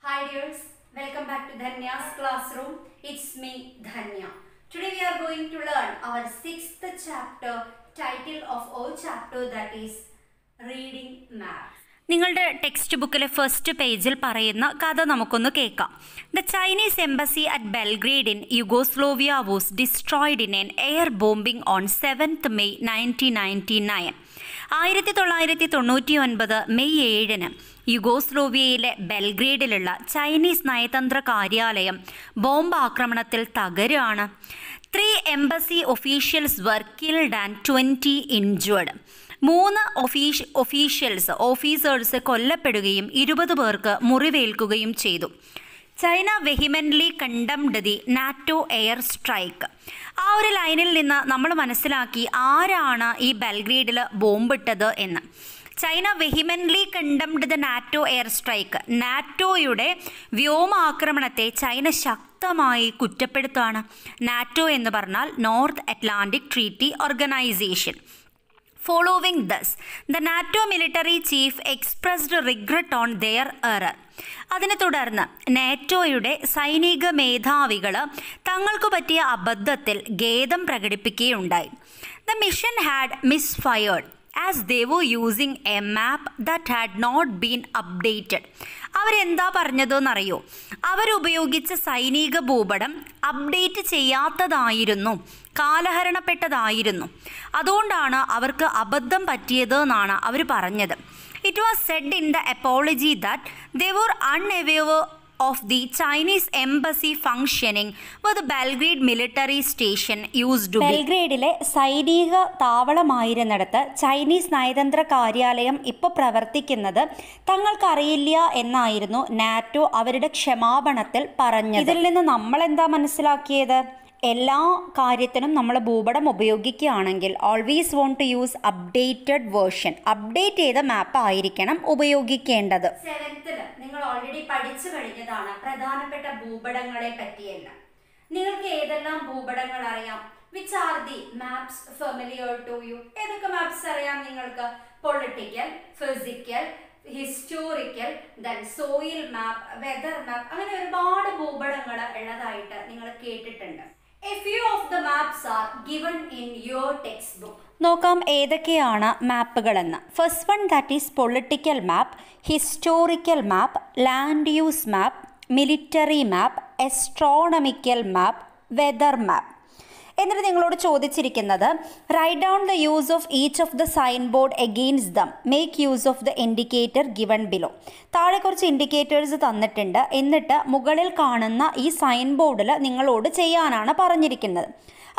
Hi dears, welcome back to Dhanya's classroom. It's me Dhanya. Today we are going to learn our 6th chapter, title of our chapter, that is Reading Maps. നിങ്ങളുടെ text ബുക്കിലെ first പേജിൽ പറയുന്ന കഥ നമുക്കൊന്ന് കേൾക്കാം. The Chinese embassy at Belgrade in Yugoslavia was destroyed in an air bombing on 7th May 1999. 1999 May 7 യുഗോസ്ലോവിയയിലെ ബെൽഗ്രേഡിലുള്ള Chinese നയതന്ത്ര കാര്യാലയം ബോംബ് ആക്രമണത്തിൽ തകരുകയാണ്. 3 embassy officials were killed and 20 injured. 3 officers കൊല്ലപ്പെടുകയും 20 പേർക്ക് മുറിവേൽക്കുകയും ചെയ്തു. China vehemently condemned the NATO air strike. ആ ഒരു ലൈനിൽ നിന്ന് നമ്മൾ മനസ്സിലാക്കി ആരാണ് ഈ ബെൽഗ്രേഡിൽ ബോംബിട്ടത് എന്ന്. China vehemently condemned the NATO air strike. നാറ്റോയുടെ വ്യോമാക്രമണത്തെ ചൈന ശക്തമായി കുറ്റപ്പെടുത്തുകയാണ്. നാറ്റോ എന്ന് പറഞ്ഞാൽ North Atlantic Treaty Organization. Following this, the NATO military chief expressed regret on their error. അതിനെ തുടർന്ന് നാറ്റോയുടെ സൈനിക മേധാവികൾ തങ്ങൾക്ക് പറ്റിയ അബദ്ധത്തിൽ ഖേദം പ്രകടിപ്പിക്കുകയുണ്ടായി. The mission had misfired as they were using a map that had not been updated. അവരെന്താ പറഞ്ഞതെന്നറിയോ? അവരുപയോഗിച്ച സൈനിക ഭൂപടം അപ്ഡേറ്റ് ചെയ്യാത്തതായിരുന്നു, കാലഹരണപ്പെട്ടതായിരുന്നു. അതുകൊണ്ടാണ് അവർക്ക് അബദ്ധം പറ്റിയത് എന്നാണ് അവർ പറഞ്ഞത്. It was said in the apology that they were unaware of the Chinese embassy functioning with Belgrade military station used to be. ബെൽഗ്രേഡിലെ സൈനിക താവളമായിരുന്നിടത്ത് ചൈനീസ് നയതന്ത്ര കാര്യാലയം ഇപ്പോൾ പ്രവർത്തിക്കുന്നത് തങ്ങൾക്കറിയില്ല എന്നായിരുന്നു നാറ്റോ അവരുടെ ക്ഷമാപണത്തിൽ പറഞ്ഞത്. ഇതിൽ നിന്ന് നമ്മൾ എന്താ മനസ്സിലാക്കിയത്? എല്ലാ കാര്യത്തിനും നമ്മൾ ഭൂപടം ഉപയോഗിക്കുകയാണെങ്കിൽ always want to use updated version. Update ചെയ്ത മാപ്പ് ആയിരിക്കണം ഉപയോഗിക്കേണ്ടത്. 7th നിങ്ങൾ ഓൾറെഡി പഠിച്ചു കഴിഞ്ഞതാണ് പ്രധാനപ്പെട്ട ഭൂപടങ്ങളെ പറ്റിയല്ല. നിങ്ങൾക്ക് ഏതെല്ലാം ഭൂപടങ്ങൾ അറിയാം? Which are the maps familiar to you? ഏതൊക്കെ മാപ്സ് അറിയാം നിങ്ങൾക്ക്? Political, physical, historical, then soil map, weather map, അങ്ങനെ ഒരുപാട് ഭൂപടങ്ങൾ ഉള്ളതായിട്ട് നിങ്ങൾ കേട്ടിട്ടുണ്ട്. A few of the maps are given in your textbook. നോക്കാം ഏതൊക്കെയാണ് മാപ്പുകളെന്ന്. First one, that is political map, historical map, land use map, military map, astronomical map, weather map. എന്നിട്ട് നിങ്ങളോട് ചോദിച്ചിരിക്കുന്നത് write down the use of each of the sign board against them, make use of the indicator given below. താഴെ കുറച്ച് indicators തന്നിട്ടുണ്ട്. എന്നിട്ട് മുകളിൽ കാണുന്ന ഈ സൈൻ ബോർഡിൽ നിങ്ങളോട് ചെയ്യാനാണ് പറഞ്ഞിരിക്കുന്നത്.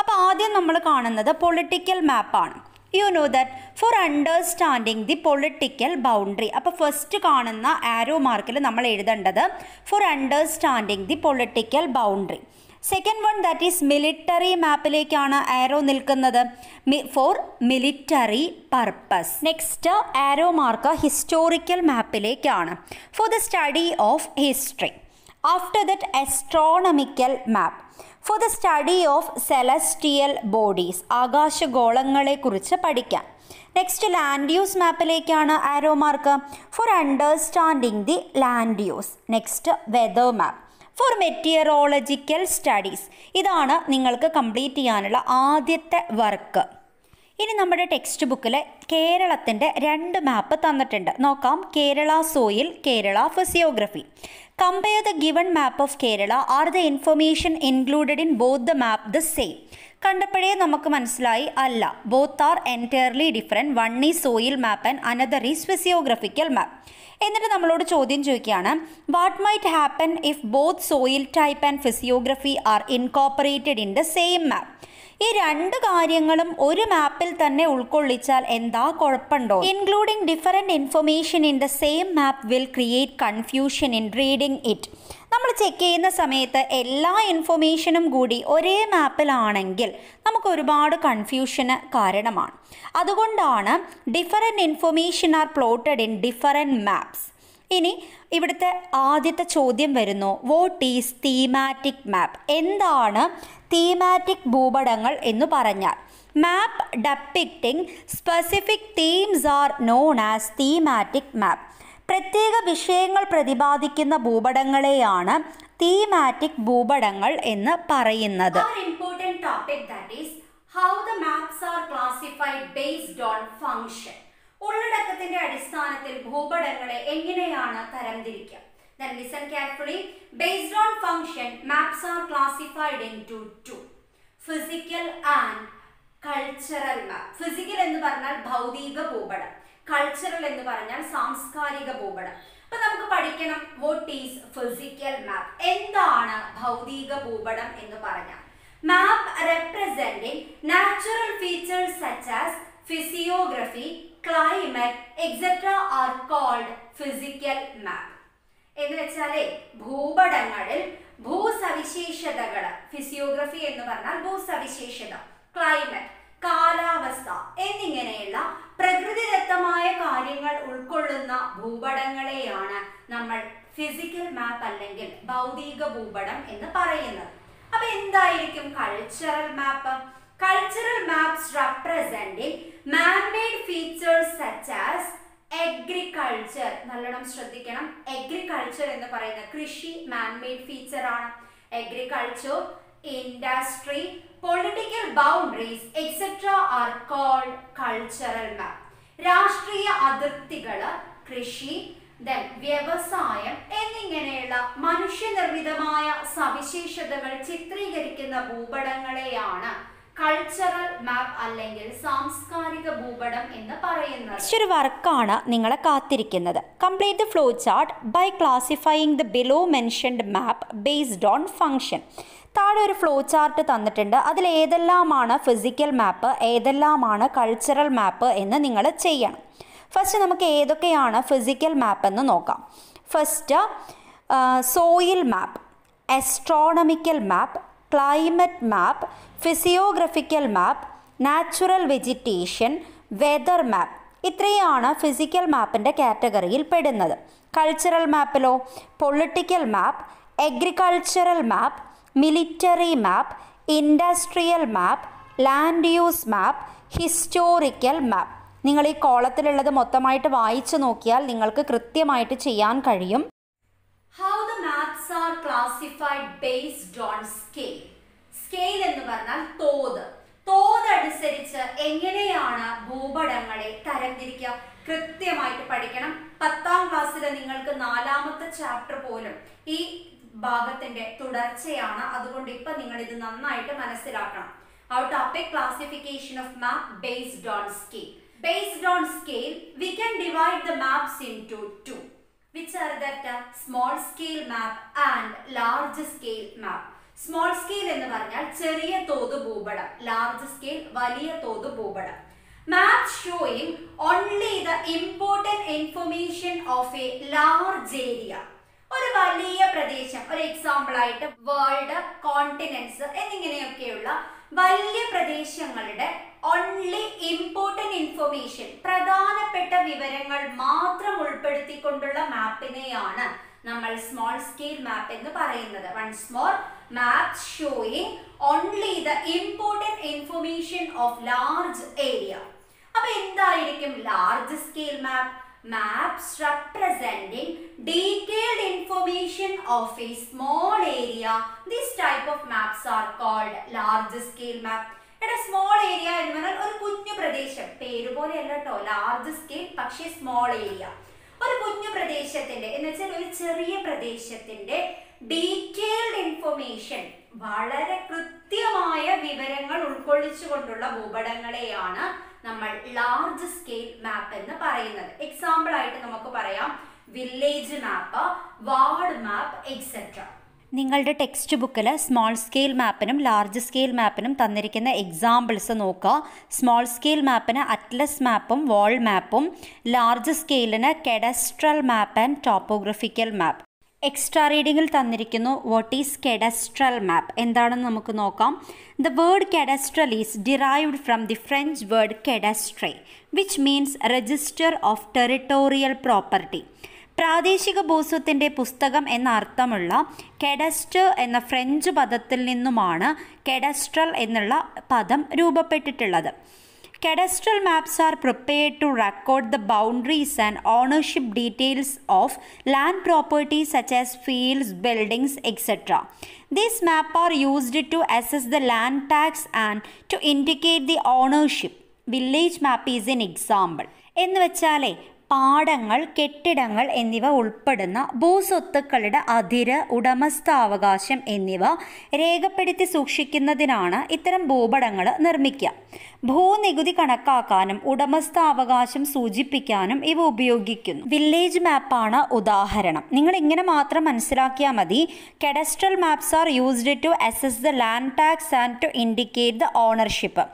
അപ്പോൾ ആദ്യം നമ്മൾ കാണുന്നത് പൊളിറ്റിക്കൽ മാപ്പാണ്. You know that for understanding the political boundary. അപ്പോൾ ഫസ്റ്റ് കാണുന്ന ആരോ മാർക്കിൽ നമ്മൾ എഴുതേണ്ടത് for understanding the political boundary. Second one, that is military മാപ്പിലേക്കാണ് ആരോ നിൽക്കുന്നത്, for military purpose. Next arrow mark historical മാപ്പിലേക്കാണ്, for the study of history. After that astronomical map, for the study of celestial bodies, ആകാശഗോളങ്ങളെക്കുറിച്ച് പഠിക്കാൻ. Next land use മാപ്പിലേക്കാണ് arrow mark, for understanding the land use. Next weather map, four meteorological studies. ഇതാണ് നിങ്ങൾക്ക് complete ചെയ്യാനുള്ള ആദ്യത്തെ work. ഇനി നമ്മുടെ text ബുക്കിൽ കേരളത്തിൻ്റെ 2 മാപ്പ് തന്നിട്ടുണ്ട്. നോക്കാം. Kerala soil, Kerala physiography. Compare the given map of Kerala. Are the information included in both the map the same? കണ്ടപ്പോഴേ നമുക്ക് മനസ്സിലായി അല്ല, both are entirely different. One is soil map and another is physiographical map. എന്നിട്ട് നമ്മളോട് ചോദ്യം ചോദിക്കുകയാണ്, what might happen if both soil type and physiography are incorporated in the same map? ഈ 2 കാര്യങ്ങളും ഒരു മാപ്പിൽ തന്നെ ഉൾക്കൊള്ളിച്ചാൽ എന്താ കുഴപ്പമുണ്ടോ? Including different information in the same map will create confusion in reading it. നമ്മൾ ചെക്ക് ചെയ്യുന്ന സമയത്ത് എല്ലാ ഇൻഫർമേഷനും കൂടി ഒരേ മാപ്പിലാണെങ്കിൽ നമുക്ക് ഒരുപാട് കൺഫ്യൂഷന് കാരണമാണ്. അതുകൊണ്ടാണ് different information are plotted in different maps. ഇനി ഇവിടുത്തെ ആദ്യത്തെ ചോദ്യം വരുന്നു, വാട്ട് ഈസ് തീമാറ്റിക് മാപ്പ്? എന്താണ് തീമാറ്റിക് ഭൂപടങ്ങൾ എന്ന് പറഞ്ഞാൽ? Map depicting specific themes are known as thematic map. പ്രത്യേക വിഷയങ്ങൾ പ്രതിപാദിക്കുന്ന ഭൂപടങ്ങളെയാണ് തീമാറ്റിക് ഭൂപടങ്ങൾ എന്ന് പറയുന്നത്. Important topic, that is how the maps are classified based on function. ഉള്ളടക്കത്തിന്റെ അടിസ്ഥാനത്തിൽ ഭൂപടങ്ങളെ എങ്ങനെയാണ് തരംതിരിക്കുക? Then listen carefully. Based on function, maps are classified into two: physical and cultural map. Physical എന്ന് പറഞ്ഞാൽ ഭൗതിക ഭൂപടം, കൾച്ചറൽ എന്ന് പറഞ്ഞാൽ സാംസ്കാരിക ഭൂപടം. അപ്പൊ നമുക്ക് പഠിക്കണം what is physical map. എന്താണ് ഭൗതിക ഭൂപടം എന്ന് പറഞ്ഞാൽ map representing natural features such as physiography, climate, etc. are called physical map. എന്ന് വെച്ചാലേ ഭൂപടങ്ങളിൽ ഭൂസവിശേഷതകൾ, ഫിസിയോഗ്രഫി എന്ന് പറഞ്ഞാൽ ഭൂസവിശേഷത, ക്ലൈമറ്റ് കാലാവസ്ഥ എന്നിങ്ങനെയുള്ള പ്രകൃതിദത്തമായ കാര്യങ്ങൾ ഉൾക്കൊള്ളുന്ന ഭൂപടങ്ങളെയാണ് നമ്മൾ ഫിസിക്കൽ മാപ്പ് അല്ലെങ്കിൽ ഭൗതിക ഭൂപടം എന്ന് പറയുന്നത്. അപ്പൊ എന്തായിരിക്കും cultural map? Cultural maps representing man-made features such as agriculture. നല്ലോണം ശ്രദ്ധിക്കണം, അഗ്രികൾച്ചർ എന്ന് പറയുന്ന കൃഷി man-made feature ആണ്. Agriculture, industry, political boundaries etc. are called cultural map. രാഷ്ട്രീയ അതിർത്തികൾ, കൃഷി, വ്യവസായം എന്നിങ്ങനെയുള്ള മനുഷ്യനിർമ്മിതമായ സവിശേഷതകൾ ചിത്രീകരിക്കുന്ന ഭൂപടങ്ങളെയാണ് കൾച്ചറൽ മാപ്പ് അല്ലെങ്കിൽ സാംസ്കാരിക ഭൂപടം എന്ന് പറയുന്നത്. ഒരു വർക്കാണ് നിങ്ങളെ കാത്തിരിക്കുന്നത്. Complete the flow chart by classifying the below mentioned map based on function. താഴെ ഒരു ഫ്ലോ ചാർട്ട് തന്നിട്ടുണ്ട്. അതിൽ ഏതെല്ലാമാണ് ഫിസിക്കൽ മാപ്പ്, ഏതെല്ലാമാണ് കൾച്ചറൽ മാപ്പ് എന്ന് നിങ്ങൾ ചെയ്യണം. ഫസ്റ്റ് നമുക്ക് ഏതൊക്കെയാണ് ഫിസിക്കൽ മാപ്പ് എന്ന് നോക്കാം. ഫസ്റ്റ് സോയിൽ മാപ്പ്, ആസ്ട്രോണമിക്കൽ മാപ്പ്, ക്ലൈമറ്റ് മാപ്പ്, ഫിസിയോഗ്രഫിക്കൽ മാപ്പ്, നാച്ചുറൽ വെജിറ്റേഷൻ, വെതർ മാപ്പ്. ഇത്രയാണ് ഫിസിക്കൽ മാപ്പിൻ്റെ കാറ്റഗറിയിൽ പെടുന്നത്. കൾച്ചറൽ മാപ്പിലോ പൊളിറ്റിക്കൽ മാപ്പ്, അഗ്രികൾച്ചറൽ മാപ്പ്, മിലിറ്ററി മാപ്പ്, ഇൻഡസ്ട്രിയൽ മാപ്പ്, ലാൻഡ് യൂസ് മാപ്പ്, ഹിസ്റ്റോറിക്കൽ മാപ്പ്. നിങ്ങൾ ഈ കോളത്തിലുള്ളത് മൊത്തമായിട്ട് വായിച്ചു നോക്കിയാൽ നിങ്ങൾക്ക് കൃത്യമായിട്ട് ചെയ്യാൻ കഴിയും. How the maps are classified based on scale. Scale എന്ന് പറഞ്ഞാൽ തോത്. തോതനുസരിച്ച് എങ്ങനെയാണ് ഭൂപടങ്ങളെ തരംതിരിക്കുക? കൃത്യമായിട്ട് പഠിക്കണം. 10ാം ക്ലാസ്സിൽ നിങ്ങൾക്ക് 4ാമത്തെ ചാപ്റ്റർ പോലും ഈ ഭാഗത്തിന്റെ തുടർച്ചയാണ്. അതുകൊണ്ട് ഇപ്പൊ നിങ്ങൾ ഇത് നന്നായിട്ട് മനസ്സിലാക്കണം. Our topic classification of map based on scale. Based on scale, we can divide the maps into two. Which are that? Small scale map and large scale map. Small scale എന്ന് പറഞ്ഞാൽ ചെറിയ തോത് ഭൂപടം, large scale വലിയ തോത് ഭൂപടം. Map showing only the important information of a large area. ഒരു വലിയ പ്രദേശം, ഒരു എക്സാമ്പിൾ ആയിട്ട് വേൾഡ്, കോണ്ടിനെന്റ്സ് എന്നിങ്ങനെയൊക്കെയുള്ള വലിയ പ്രദേശങ്ങളുടെ ഓൺലി ഇമ്പോർട്ടന്റ് ഇൻഫർമേഷൻ, പ്രധാനപ്പെട്ട വിവരങ്ങൾ മാത്രം ഉൾപ്പെടുത്തിക്കൊണ്ടുള്ള മാപ്പിനെയാണ് നമ്മൾ സ്മോൾ സ്കെയിൽ മാപ്പ് എന്ന് പറയുന്നത്. Once more, map showing only the important information of large area. അപ്പൊ എന്തായിരിക്കും large scale map? Maps representing detailed information of a small area. This type of maps are called large scale map. Small area എന്ന് പറഞ്ഞാൽ ഒരു കുഞ്ഞു പ്രദേശം, പേര് പോലെ അല്ല കേട്ടോ, ലാർജ് സ്കെയിൽ പക്ഷേ സ്മോൾ ഏരിയ. ഒരു കുഞ്ഞു പ്രദേശത്തിന്റെ എന്ന് വെച്ചാൽ ഒരു ചെറിയ പ്രദേശത്തിന്റെ ഡീറ്റെയിൽഡ് ഇൻഫർമേഷൻ, വളരെ കൃത്യമായ വിവരങ്ങൾ ഉൾക്കൊള്ളിച്ചുകൊണ്ടുള്ള ഭൂപടങ്ങളെയാണ് നമ്മൾ ലാർജ് സ്കെയിൽ മാപ്പ് എന്ന് പറയുന്നത്. എക്സാമ്പിൾ ആയിട്ട് നമുക്ക് പറയാം village map, ward map etcetera. നിങ്ങളുടെ ടെക്സ്റ്റ് ബുക്കിൽ സ്മോൾ സ്കെയിൽ മാപ്പിനും ലാർജ് സ്കെയിൽ മാപ്പിനും തന്നിരിക്കുന്ന എക്സാമ്പിൾസ് നോക്കുക. സ്മോൾ സ്കെയിൽ മാപ്പിന് അറ്റ്ലസ് മാപ്പും വാൾ മാപ്പും, ലാർജ് സ്കെയിലിന് cadastral map and topographical map. Extra റീഡിങ്ങിൽ തന്നിരിക്കുന്നു വാട്ട് ഈസ് കെഡസ്ട്രൽ മാപ്പ്, എന്താണെന്ന് നമുക്ക് നോക്കാം. The word cadastral is derived from the French word cadastre which means register of territorial property. പ്രാദേശിക ഭൂസ്വത്തിൻ്റെ പുസ്തകം എന്ന അർത്ഥമുള്ള കെഡസ്റ്റർ എന്ന ഫ്രഞ്ച് പദത്തിൽ നിന്നുമാണ് കെഡസ്ട്രൽ എന്നുള്ള പദം രൂപപ്പെട്ടിട്ടുള്ളത്. Cadastral maps are prepared to record the boundaries and ownership details of land properties such as fields, buildings, etc. These maps are used to assess the land tax and to indicate the ownership. Village map is an example. എന്ന് വെച്ചാലേ പാടങ്ങൾ, കെട്ടിടങ്ങൾ എന്നിവ ഉൾപ്പെടുന്ന ഭൂസ്വത്തുക്കളുടെ അതിര്, ഉടമസ്ഥാവകാശം എന്നിവ രേഖപ്പെടുത്തി സൂക്ഷിക്കുന്നതിനാണ് ഇത്തരം ഭൂപടങ്ങൾ നിർമ്മിക്കുക. ഭൂനികുതി കണക്കാക്കാനും ഉടമസ്ഥാവകാശം സൂചിപ്പിക്കാനും ഇവ ഉപയോഗിക്കുന്നു. വില്ലേജ് മാപ്പാണ് ഉദാഹരണം. നിങ്ങൾ ഇങ്ങനെ മാത്രം മനസ്സിലാക്കിയാൽ മതി. Cadastral maps are used to assess the land tax and to indicate the ownership.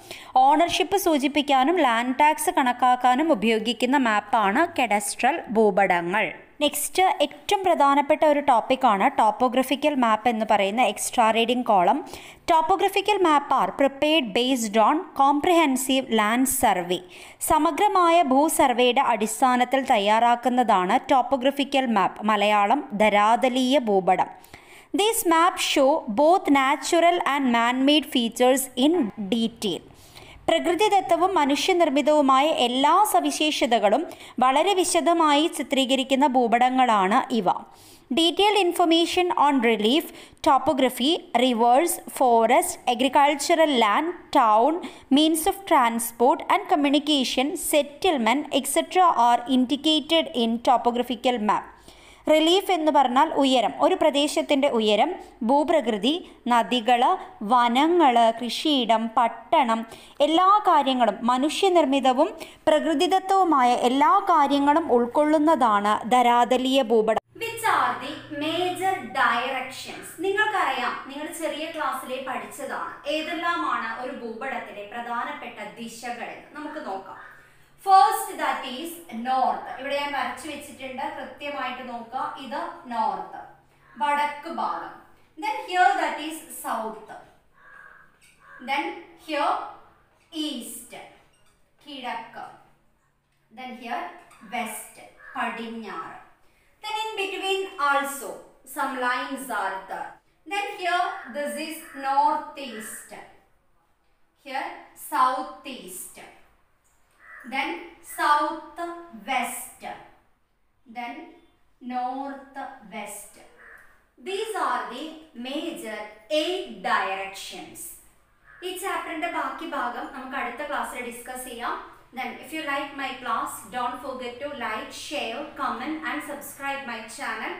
Ownership സൂചിപ്പിക്കാനും ലാൻഡ് ടാക്സ് കണക്കാക്കാനും ഉപയോഗിക്കുന്ന മാപ്പാണ് കഡസ്ട്രൽ ഭൂപടങ്ങൾ. നെക്സ്റ്റ് ഏറ്റവും പ്രധാനപ്പെട്ട ഒരു ടോപ്പിക്കാണ് ടോപ്പോഗ്രഫിക്കൽ മാപ്പ് എന്ന് പറയുന്ന extra reading column. Topographical map are prepared based on comprehensive land survey. സമഗ്രമായ ഭൂസർവേയുടെ അടിസ്ഥാനത്തിൽ തയ്യാറാക്കുന്നതാണ് ടോപ്പോഗ്രഫിക്കൽ മാപ്പ്. മലയാളം ധരാതലീയ ഭൂപടം. These maps show both natural and man-made features in detail. പ്രകൃതിദത്തവും മനുഷ്യനിർമ്മിതവുമായ എല്ലാ സവിശേഷതകളും വളരെ വിശദമായി ചിത്രീകരിക്കുന്ന ഭൂപടങ്ങളാണ് ഇവ. Detailed information on relief, topography, reverse, forest, agricultural land, town, means of transport and communication, settlement etcetera are indicated in topographical map. Relief എന്ന് പറഞ്ഞാൽ ഉയരം, ഒരു പ്രദേശത്തിൻ്റെ ഉയരം, ഭൂപ്രകൃതി, നദികൾ, വനങ്ങൾ, കൃഷിയിടം, പട്ടണം, എല്ലാ കാര്യങ്ങളും മനുഷ്യനിർമ്മിതവും പ്രകൃതിദത്തവുമായ എല്ലാ കാര്യങ്ങളും ഉൾക്കൊള്ളുന്നതാണ് ധരാതലീയ ഭൂപടം. Which are the major directions? നിങ്ങൾക്കറിയാം, നിങ്ങൾ ചെറിയ ക്ലാസ്സിലെ പഠിച്ചതാണ്. ഏതെല്ലാമാണ് ഒരു ഭൂപടത്തിലെ പ്രധാനപ്പെട്ട ദിശകൾ? നമുക്ക് നോക്കാം. First that is north. ഇവിടെ ഞാൻ വരച്ചു വെച്ചിട്ടുണ്ട്, കൃത്യമായിട്ട് നോക്കുക. ഇത് നോർത്ത്, വടക്ക് ഭാഗം. Then here that is south. Then here east, കിഴക്ക്. ദെൻ ഹിയർ വെസ്റ്റ്, പടിഞ്ഞാറ്. Then in between also some lines are there. Then here this is northeast. Here southeast. Then southwest. Then northwest. These are the major 8 directions. ഈ ചാപ്റ്ററിന്റെ ബാക്കി ഭാഗം നമുക്ക് അടുത്ത ക്ലാസ്സിൽ discuss ചെയ്യാം. Then if you like my class, don't forget to like, share, comment and subscribe my channel.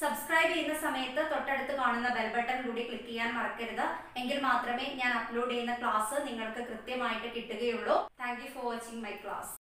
Subscribe ചെയ്യുന്ന സമയത്ത് തൊട്ടടുത്ത് കാണുന്ന ബെൽ ബട്ടൺ കൂടി ക്ലിക്ക് ചെയ്യാൻ മറക്കരുത്. എങ്കിൽ മാത്രമേ ഞാൻ അപ്ലോഡ് ചെയ്യുന്ന ക്ലാസ് നിങ്ങൾക്ക് കൃത്യമായിട്ട് കിട്ടുകയുള്ളൂ. Thank you for watching my class.